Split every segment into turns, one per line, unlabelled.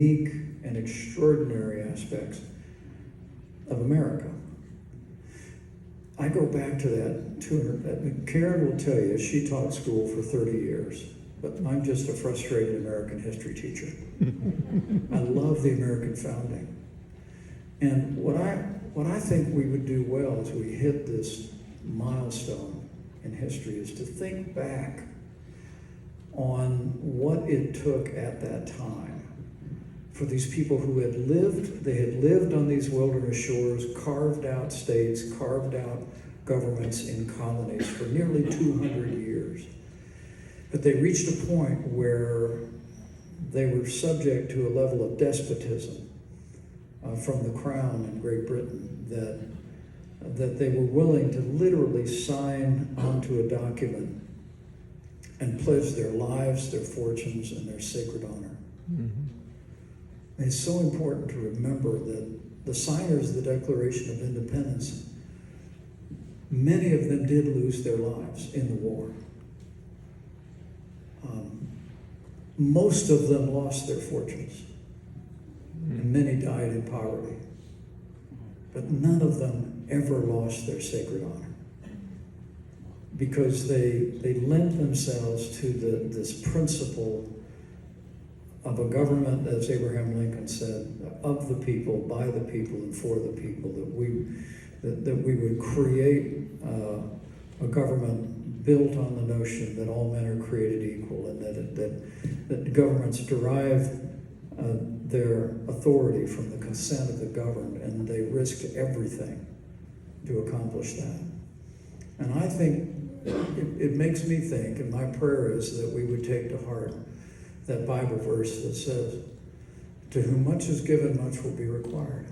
unique and extraordinary aspects of America. I go back to that Karen will tell you, she taught school for 30 years, but I'm just a frustrated American history teacher. I love the American founding. And what I think we would do well as we hit this milestone in history is to think back on what it took at that time for these people who had lived on these wilderness shores, carved out states, carved out governments in colonies for nearly 200 years. But they reached a point where they were subject to a level of despotism from the crown in Great Britain that they were willing to literally sign onto a document and pledge their lives, their fortunes, and their sacred honor. Mm-hmm. And it's so important to remember that the signers of the Declaration of Independence, many of them did lose their lives in the war. Most of them lost their fortunes, and many died in poverty. But none of them ever lost their sacred honor, because they lent themselves to this principle of a government, as Abraham Lincoln said, of the people, by the people, and for the people, that we would create a government built on the notion that all men are created equal, and that governments derive their authority from the consent of the governed, and they risk everything to accomplish that. And I think it makes me think, and my prayer is that we would take to heart that Bible verse that says, "To whom much is given, much will be required."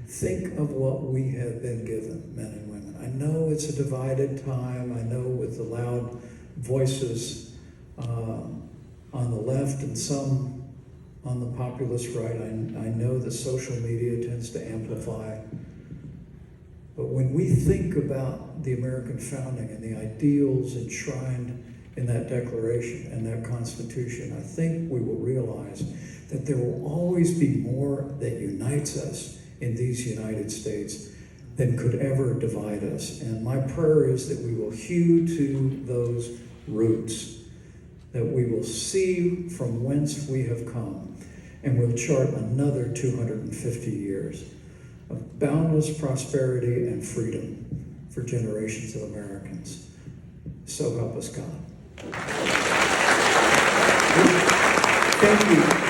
Think of what we have been given, men and women. I know it's a divided time. I know with the loud voices on the left and some on the populist right, I know that social media tends to amplify. But when we think about the American founding and the ideals enshrined in that Declaration and that Constitution, I think we will realize that there will always be more that unites us in these United States than could ever divide us. And my prayer is that we will hew to those roots, that we will see from whence we have come, and we'll chart another 250 years of boundless prosperity and freedom for generations of Americans. So help us God. Thank you.